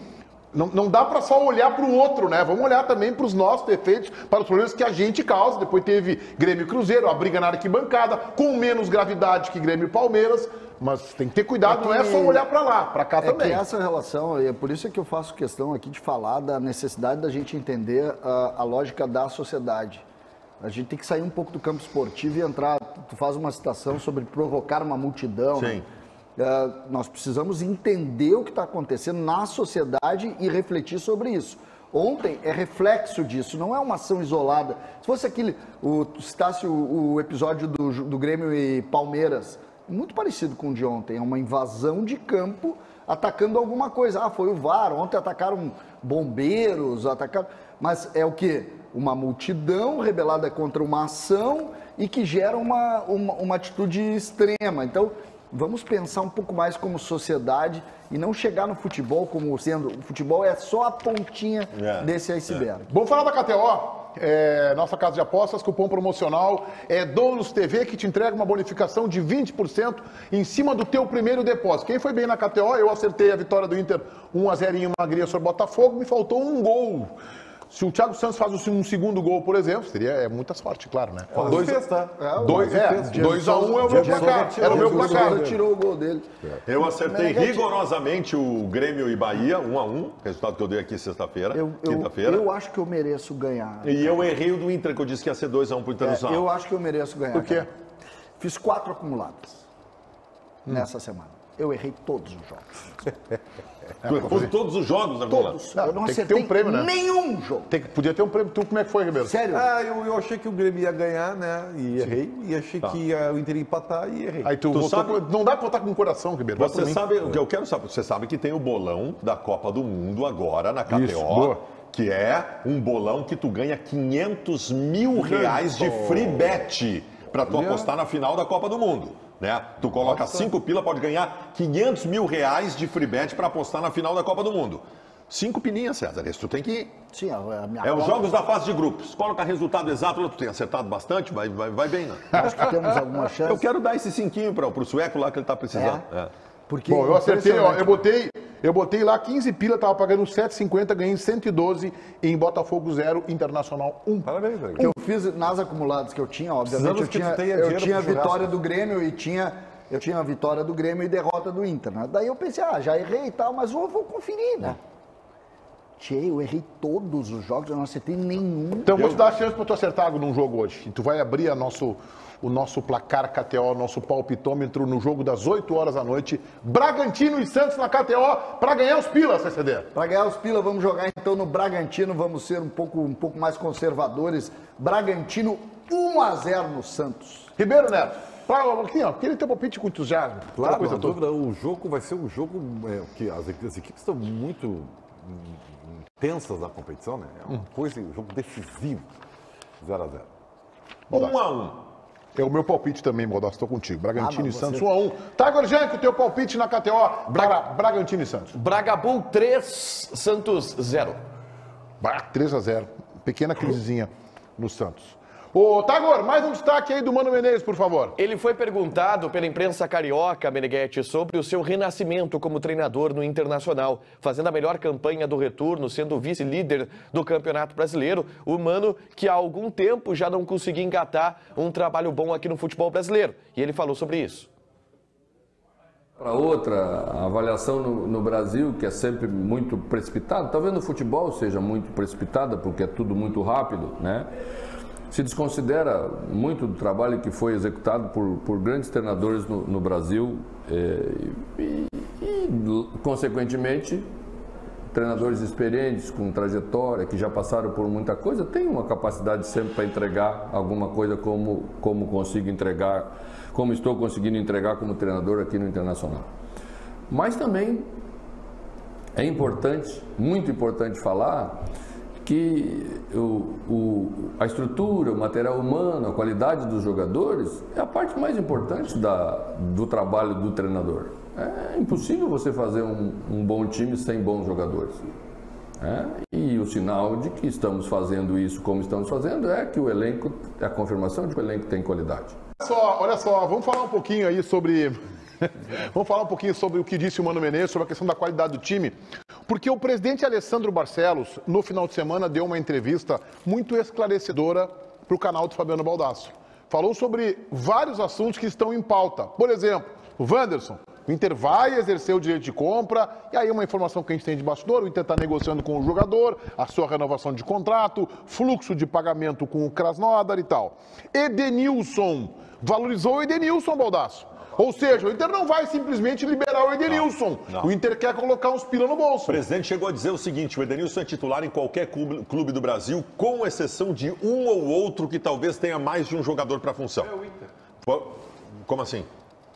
não dá para só olhar para o outro, né? Vamos olhar também para os nossos defeitos, para os problemas que a gente causa. Depois teve Grêmio e Cruzeiro, a briga na arquibancada, com menos gravidade que Grêmio e Palmeiras. Mas tem que ter cuidado, não é só olhar para lá, para cá também. Que essa relação, é por isso que eu faço questão aqui de falar da necessidade da gente entender a lógica da sociedade. A gente tem que sair um pouco do campo esportivo e entrar. Tu faz uma citação sobre provocar uma multidão. Sim. Né? Nós precisamos entender o que está acontecendo na sociedade e refletir sobre isso. Ontem é reflexo disso, não é uma ação isolada. Se fosse citasse o episódio do Grêmio e Palmeiras, muito parecido com o de ontem. É uma invasão de campo atacando alguma coisa. Foi o VAR, ontem atacaram bombeiros, Mas é o quê? Uma multidão rebelada contra uma ação e que gera uma atitude extrema. Então, vamos pensar um pouco mais como sociedade e não chegar no futebol como sendo... O futebol é só a pontinha desse iceberg. Vamos falar da KTO. Nossa casa de apostas, cupom promocional é Donos TV, que te entrega uma bonificação de 20% em cima do teu primeiro depósito. Quem foi bem na KTO, eu acertei a vitória do Inter 1-0 em Magria sobre Botafogo, me faltou um gol. Se o Thiago Santos faz um segundo gol, por exemplo, seria muita sorte, claro, né? 2-1 é o meu placar. Era o meu placar. Tirou o gol dele. Eu acertei rigorosamente o Grêmio e Bahia, 1-1, resultado que eu dei aqui sexta-feira, quinta-feira. Eu acho que eu mereço ganhar. E eu errei o do Inter, que eu disse que ia ser 2-1 pro Internacional. Eu acho que eu mereço ganhar. Por quê? Fiz 4 acumuladas nessa semana. Eu errei todos os jogos. Todos os jogos, todos. Eu não acertei um prêmio, né? Nenhum jogo. Podia ter um prêmio. Tu, como é que foi, Ribeiro? Sério? Eu achei que o Grêmio ia ganhar, né? E errei. E achei que o Inter ia empatar e errei. Aí tu sabe... Não dá pra votar com o coração, Ribeiro. Você sabe o que eu quero saber? Você sabe que tem o bolão da Copa do Mundo agora na KTO. que é um bolão que tu ganha 500 mil reais de free bet para tu apostar na final da Copa do Mundo. Né? Tu coloca 5 pila, pode ganhar 500 mil reais de free bet para apostar na final da Copa do Mundo. 5 pilinhas, César. Isso tu tem que... Sim, os jogos da fase de grupos. Coloca resultado exato, tu tem acertado bastante, vai bem, né? Acho que temos alguma chance. Eu quero dar esse 5 para o sueco lá que ele tá precisando. Porque bom, eu acertei, ó, eu botei lá 15 pila, tava pagando 7,50, ganhei 112 em Botafogo 0, Internacional 1. Parabéns, velho. Eu fiz nas acumuladas que eu tinha, obviamente, eu tinha a vitória do Grêmio eu tinha a vitória do Grêmio e derrota do Inter, né? Daí eu pensei, já errei e tal, mas vou conferir, né? Tchê, eu errei todos os jogos, eu não acertei nenhum. Então eu vou te dar a chance para tu acertar num jogo hoje. E tu vai abrir o nosso placar KTO, nosso palpitômetro no jogo das 8 horas da noite. Bragantino e Santos na KTO para ganhar os pilas, CCD. Para ganhar os pilas, vamos jogar então no Bragantino, vamos ser um pouco mais conservadores. Bragantino 1-0 no Santos. Ribeiro Neto, aquele teu palpite com entusiasmo. Claro, coisa toda. O jogo vai ser um jogo que as equipes estão muito tensas na competição, né? É uma coisa, um jogo decisivo. 0-0. 1-1. É o meu palpite também, Baldassi, estou contigo. Bragantino e Santos 1-1. Tiger Jank, o teu palpite na KTO para Bragantino e Santos. Bragabull 3, Santos 0. 3-0. Pequena crisezinha no Santos. Ô, Tagor, mais um destaque aí do Mano Menezes, por favor. Ele foi perguntado pela imprensa carioca, Meneghetti, sobre o seu renascimento como treinador no Internacional, fazendo a melhor campanha do retorno, sendo vice-líder do Campeonato Brasileiro. O Mano, que há algum tempo já não conseguia engatar um trabalho bom aqui no futebol brasileiro. E ele falou sobre isso. Para outra, a avaliação no Brasil, que é sempre muito precipitada, talvez no futebol seja muito precipitada, porque é tudo muito rápido, né? Se desconsidera muito do trabalho que foi executado por grandes treinadores no Brasil e, consequentemente, treinadores experientes, com trajetória, que já passaram por muita coisa, têm uma capacidade sempre para entregar alguma coisa como consigo entregar, como estou conseguindo entregar como treinador aqui no Internacional. Mas também é importante, muito importante falar que a estrutura, o material humano, a qualidade dos jogadores é a parte mais importante do trabalho do treinador. É impossível você fazer um bom time sem bons jogadores. E o sinal de que estamos fazendo isso como estamos fazendo é que o elenco, é a confirmação de que o elenco tem qualidade. Olha só, vamos falar um pouquinho aí sobre... Vamos falar um pouquinho sobre o que disse o Mano Menezes, sobre a questão da qualidade do time, porque o presidente Alessandro Barcelos, no final de semana, deu uma entrevista muito esclarecedora para o canal do Fabiano Baldasso. Falou sobre vários assuntos que estão em pauta. Por exemplo, o Wanderson, o Inter vai exercer o direito de compra, e aí uma informação que a gente tem de bastidor, o Inter está negociando com o jogador, a sua renovação de contrato, fluxo de pagamento com o Krasnodar e tal. Edenilson, valorizou o Edenilson, Baldasso. Ou seja, o Inter não vai simplesmente liberar o Edenilson. Não. O Inter quer colocar uns pila no bolso. O presidente chegou a dizer o seguinte: o Edenilson é titular em qualquer clube do Brasil, com exceção de um ou outro que talvez tenha mais de um jogador para a função. É o Inter. Como assim?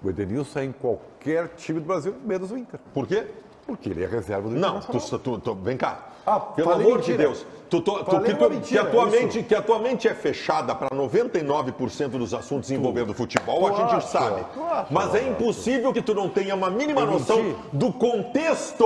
O Edenilson é em qualquer time do Brasil, menos o Inter. Por quê? Porque ele é reserva do Internacional. Não, vem cá. Pelo amor de Deus. Que a tua mente é fechada para 99% dos assuntos envolvendo futebol, a gente sabe. Mas é impossível que tu não tenha uma mínima noção do contexto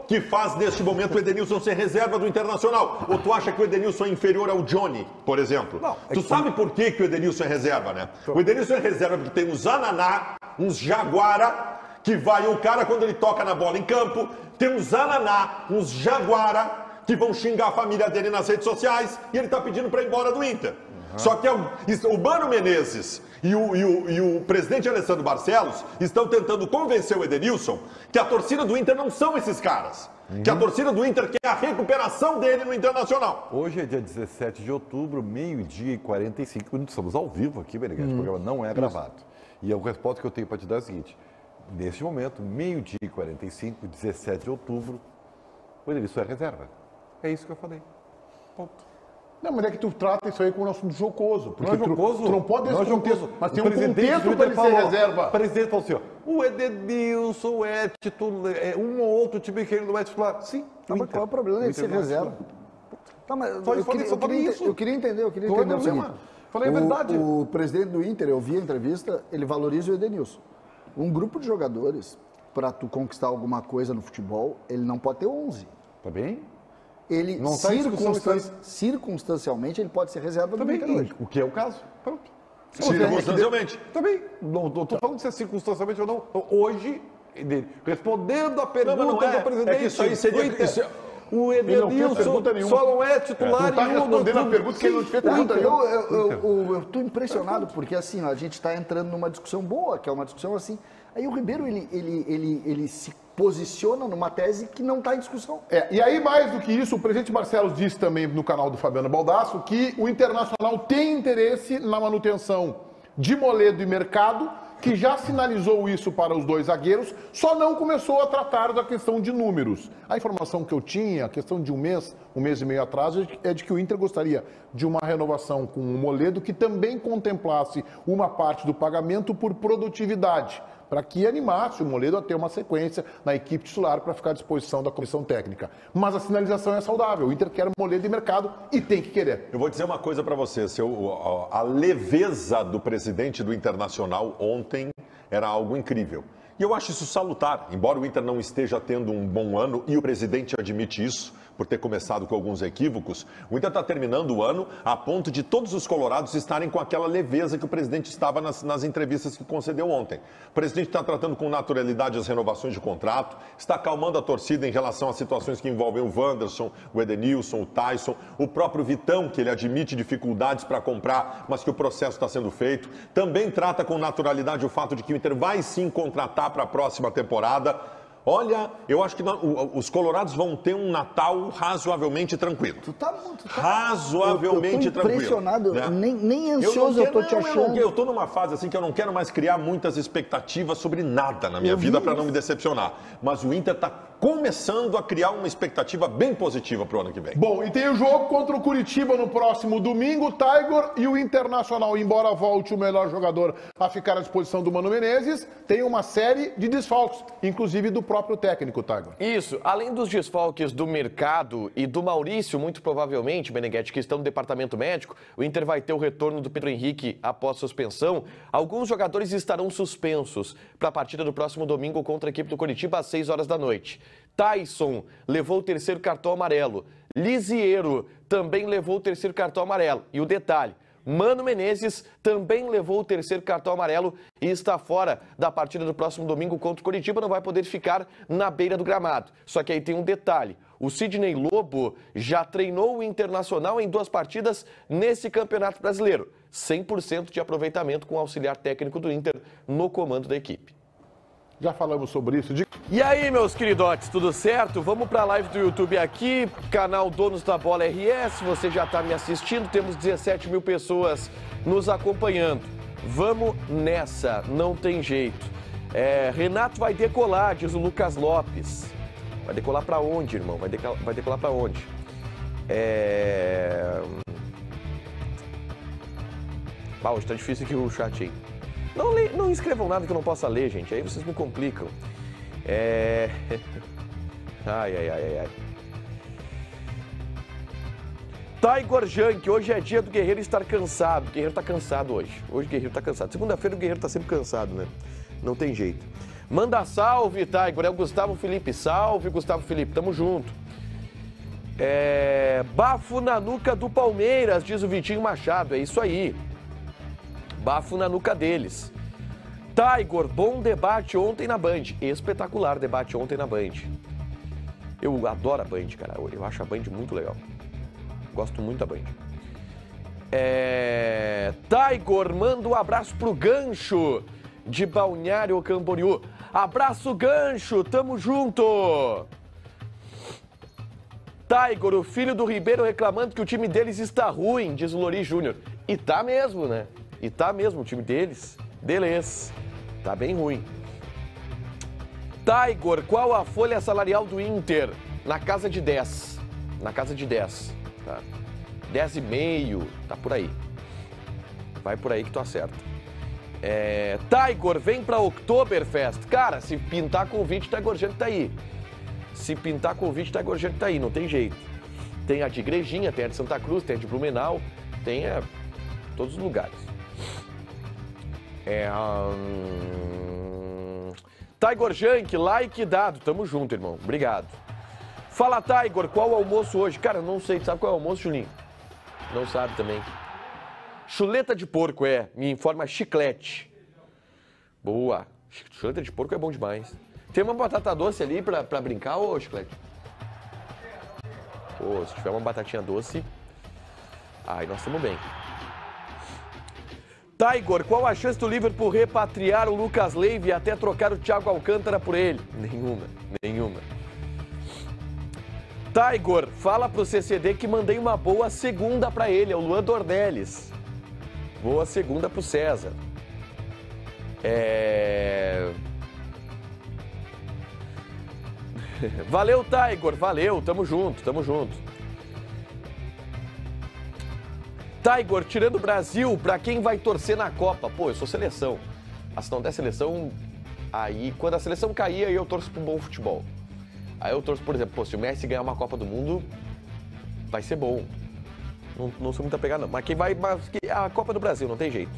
que faz neste momento o Edenilson ser reserva do Internacional. Ou tu acha que o Edenilson é inferior ao Johnny, por exemplo? Não, tu sabe por que o Edenilson é reserva, né? O Edenilson é reserva porque tem uns Ananá, uns Jaguara, que vai o cara quando ele toca na bola em campo, tem uns Ananá, uns Jaguara, que vão xingar a família dele nas redes sociais, e ele tá pedindo para ir embora do Inter. Só que o Mano Menezes e o presidente Alessandro Barcelos estão tentando convencer o Edenilson que a torcida do Inter não são esses caras. Que a torcida do Inter quer a recuperação dele no Internacional. Hoje é dia 17 de outubro, 12h45 minutos. Estamos ao vivo aqui, Meneghetti. O programa não é gravado. E a resposta que eu tenho para te dar é a seguinte: neste momento, 12h45, 17 de outubro, o Edenilson é reserva. É isso que eu falei. Ponto. Não, mas é que tu trata isso aí como um assunto jocoso. Porque não é jocoso. Tu não pode esse contexto. Mas tem um contexto para ele ser reserva. O presidente falou assim, ó, o Edenilson é titular, um ou outro time que ele não é titular. Sim. Mas qual é o problema dele ser reserva? Tá, mas Só eu falei isso. eu queria entender o problema. seguinte. Falei a verdade. O presidente do Inter, eu vi a entrevista, ele valoriza o Edenilson. Um grupo de jogadores, para tu conquistar alguma coisa no futebol, ele não pode ter 11. Tá bem? Ele, Não tá em discussão isso aí. circunstancialmente, ele pode ser reserva Tá do Inter bem. hoje. O que é o caso? Pronto. Circunstancialmente. Tá bem. Não estou falando se é circunstancialmente ou não. Hoje, respondendo a pergunta não é. do presidente, É que isso aí seria... o Ele não fez Edenilson pergunta nenhuma. só não é titular Não está em um dos respondendo a clubes. pergunta que ele não te fez pergunta. Eu estou impressionado, porque assim, ó, a gente está entrando numa discussão boa, que é uma discussão assim. Aí o Ribeiro, ele se posiciona numa tese que não está em discussão. E aí, mais do que isso, o presidente Barcelos disse também no canal do Fabiano Baldasso que o Internacional tem interesse na manutenção de Moledo e Mercado, que já sinalizou isso para os dois zagueiros, só não começou a tratar da questão de números. A informação que eu tinha, a questão de um mês e meio atrás, é de que o Inter gostaria de uma renovação com o Moledo que também contemplasse uma parte do pagamento por produtividade, para que animasse o Moledo a ter uma sequência na equipe titular para ficar à disposição da comissão técnica. Mas a sinalização é saudável. O Inter quer Moledo e Mercado e tem que querer. Eu vou dizer uma coisa para você. A leveza do presidente do Internacional ontem era algo incrível. E eu acho isso salutar. Embora o Inter não esteja tendo um bom ano, e o presidente admite isso, por ter começado com alguns equívocos, o Inter está terminando o ano a ponto de todos os colorados estarem com aquela leveza que o presidente estava nas entrevistas que concedeu ontem. O presidente está tratando com naturalidade as renovações de contrato, está acalmando a torcida em relação a situações que envolvem o Wanderson, o Edenilson, o Tyson, o próprio Vitão, que ele admite dificuldades para comprar, mas que o processo está sendo feito. Também trata com naturalidade o fato de que o Inter vai sim contratar para a próxima temporada. Olha, eu acho que os colorados vão ter um Natal razoavelmente tranquilo. Razoavelmente tranquilo. Impressionado, né? nem ansioso eu tô te achando. Eu tô numa fase assim que eu não quero mais criar muitas expectativas sobre nada na minha vida para não me decepcionar. Mas o Inter está começando a criar uma expectativa bem positiva para o ano que vem. Bom, e tem o jogo contra o Curitiba no próximo domingo. O Tiger e o Internacional, embora volte o melhor jogador a ficar à disposição do Mano Menezes, tem uma série de desfalques, inclusive do próprio técnico, Tiger. Isso, além dos desfalques do Mercado e do Maurício, muito provavelmente, Meneghetti, que estão no departamento médico, o Inter vai ter o retorno do Pedro Henrique após suspensão. Alguns jogadores estarão suspensos para a partida do próximo domingo contra a equipe do Curitiba às 6 horas da noite. Tyson levou o terceiro cartão amarelo. Lisiero também levou o terceiro cartão amarelo. E o detalhe, Mano Menezes também levou o terceiro cartão amarelo e está fora da partida do próximo domingo contra o Coritiba, não vai poder ficar na beira do gramado. Só que aí tem um detalhe, o Sidney Lobo já treinou o Internacional em 2 partidas nesse Campeonato Brasileiro. 100% de aproveitamento com o auxiliar técnico do Inter no comando da equipe. Já falamos sobre isso. E aí, meus queridotes, tudo certo? Vamos para a live do YouTube aqui, canal Donos da Bola RS, você já está me assistindo, temos 17 mil pessoas nos acompanhando. Vamos nessa, não tem jeito. Renato vai decolar, diz o Lucas Lopes. Vai decolar para onde, irmão? Vai decolar para onde? Hoje tá difícil aqui o chat, hein? Não escrevam nada que eu não possa ler, gente. Aí vocês me complicam. Ai. Tiger Junk, hoje é dia do Guerreiro estar cansado. O Guerreiro tá cansado hoje. Hoje o Guerreiro tá cansado. Segunda-feira o Guerreiro tá sempre cansado, né? Não tem jeito. Manda salve, Tiger. É o Gustavo Felipe. Salve, Gustavo Felipe. Tamo junto. Bafo na nuca do Palmeiras, diz o Vitinho Machado. É isso aí. Bafo na nuca deles. Tiger, bom debate ontem na Band. Espetacular debate ontem na Band. Eu adoro a Band, cara. Eu acho a Band muito legal. Gosto muito da Band. Tiger, manda um abraço pro Gancho de Balneário Camboriú. Abraço, Gancho. Tamo junto. Tiger, o filho do Ribeiro reclamando que o time deles está ruim, diz o Lori Júnior. E tá mesmo, né? E tá mesmo, o time deles, beleza, tá bem ruim. Tiger, qual a folha salarial do Inter? Na casa de 10. Na casa de 10, tá? 10,5, tá por aí. Vai por aí que tu acerta. Tiger, vem pra Oktoberfest. Cara, se pintar convite, Tiger Junk tá aí. Se pintar convite, Tiger Junk tá aí, não tem jeito. Tem a de Igrejinha, tem a de Santa Cruz, tem a de Blumenau, tem todos os lugares. Tiger Junk, like dado. Tamo junto, irmão. Obrigado. Fala, Tiger, qual o almoço hoje? Cara, não sei. Sabe qual é o almoço, Julinho? Não sabe também. Chuleta de porco, me informa Chiclete. Boa. Chuleta de porco é bom demais. Tem uma batata doce ali pra brincar, ô Chiclete? Pô, se tiver uma batatinha doce, aí nós estamos bem. Tiger, qual a chance do Liverpool repatriar o Lucas Leiva e até trocar o Thiago Alcântara por ele? Nenhuma. Tiger, fala pro CCD que mandei uma boa segunda pra ele, é o Luan Dornelles. Boa segunda pro César. Valeu, Tiger, valeu, tamo junto. Tiger, tirando o Brasil, pra quem vai torcer na Copa? Pô, eu sou seleção. Se não der seleção, aí quando a seleção cair, aí eu torço pro bom futebol. Aí eu torço, por exemplo, se o Messi ganhar uma Copa do Mundo, vai ser bom. Não sou muito apegado, não. Mas quem vai... a Copa do Brasil, não tem jeito.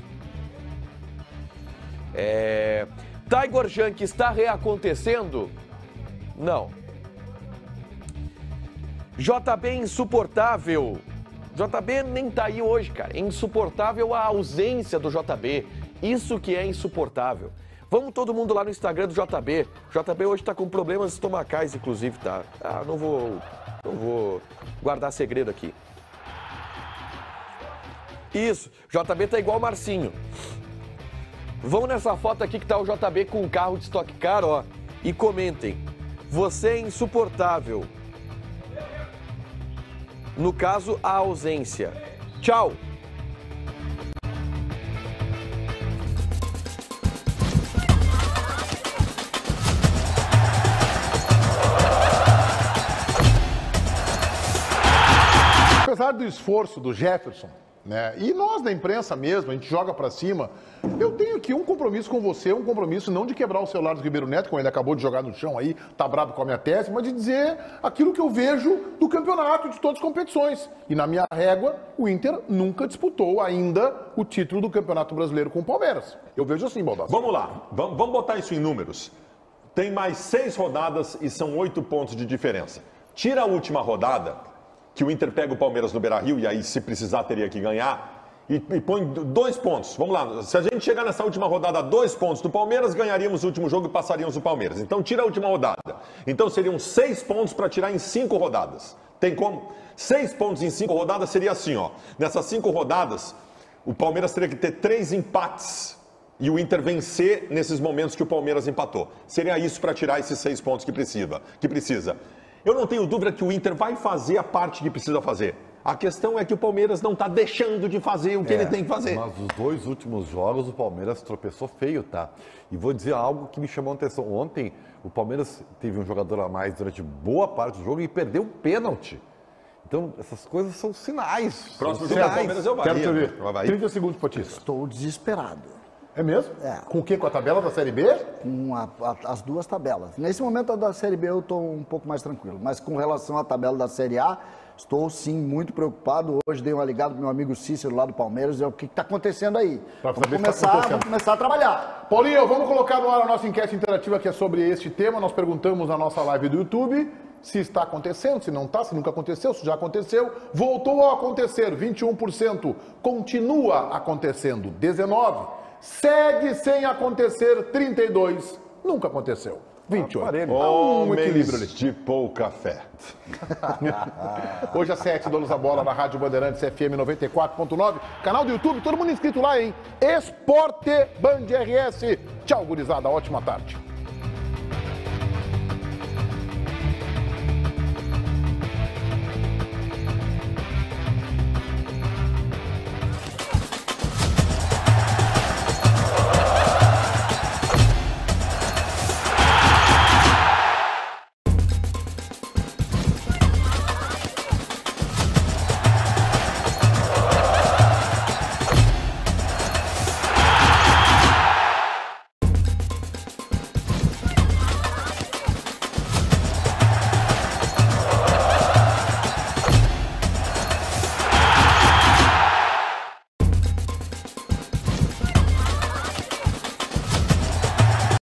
Tiger Junk está reacontecendo? Não. JB insuportável. JB nem tá aí hoje, cara. É insuportável a ausência do JB. Isso que é insuportável. Vamos todo mundo lá no Instagram do JB. JB hoje tá com problemas estomacais, inclusive, tá? Não vou guardar segredo aqui. Isso, JB tá igual o Marcinho. Vão nessa foto aqui que tá o JB com um carro de Stock Car, ó. E comentem. Você é insuportável. No caso, a ausência. Tchau! Apesar do esforço do Jefferson, né, e nós da imprensa mesmo, a gente joga pra cima, eu tenho aqui um compromisso com você, um compromisso não de quebrar o celular do Ribeiro Neto, como ele acabou de jogar no chão aí, tá bravo com a minha tese, mas de dizer aquilo que eu vejo do campeonato, de todas as competições. E na minha régua, o Inter nunca disputou ainda o título do Campeonato Brasileiro com o Palmeiras. Eu vejo assim, Baldassi. Vamos lá, vamos botar isso em números. Tem mais 6 rodadas e são 8 pontos de diferença. Tira a última rodada, que o Inter pega o Palmeiras no Beira-Rio, e aí, se precisar, teria que ganhar, e põe 2 pontos. Vamos lá, se a gente chegar nessa última rodada a 2 pontos do Palmeiras, ganharíamos o último jogo e passaríamos o Palmeiras. Então, tira a última rodada. Então, seriam 6 pontos para tirar em 5 rodadas. Tem como? 6 pontos em 5 rodadas seria assim, ó. Nessas 5 rodadas, o Palmeiras teria que ter 3 empates e o Inter vencer nesses momentos que o Palmeiras empatou. Seria isso para tirar esses 6 pontos que precisa. Eu não tenho dúvida que o Inter vai fazer a parte que precisa fazer. A questão é que o Palmeiras não está deixando de fazer o que ele tem que fazer. Mas os 2 últimos jogos o Palmeiras tropeçou feio, tá? E vou dizer algo que me chamou a atenção. Ontem o Palmeiras teve um jogador a mais durante boa parte do jogo e perdeu o pênalti. Então essas coisas são sinais. Próximo jogo do Palmeiras é o Bahia. Quero te ouvir. 30 segundos, Potista. Estou desesperado. É mesmo? É. Com o quê? Com a tabela da Série B? Com as 2 tabelas. Nesse momento, a da Série B eu estou um pouco mais tranquilo. Mas com relação à tabela da Série A, estou sim muito preocupado. Hoje dei uma ligada pro meu amigo Cícero lá do Palmeiras. O que está acontecendo aí? Vamos começar a trabalhar. Paulinho, vamos colocar no ar a nossa enquete interativa que é sobre este tema. Nós perguntamos na nossa live do YouTube se está acontecendo, se não está, se nunca aconteceu, se já aconteceu. Voltou a acontecer, 21%. Continua acontecendo, 19%. Segue sem acontecer, 32%. Nunca aconteceu, 28%. Um equilíbrio ali. De pouca fé. Hoje às 7, Donos da Bola, na Rádio Bandeirantes FM 94.9. Canal do YouTube, todo mundo inscrito lá, hein? Esporte Band RS. Tchau, gurizada. Ótima tarde.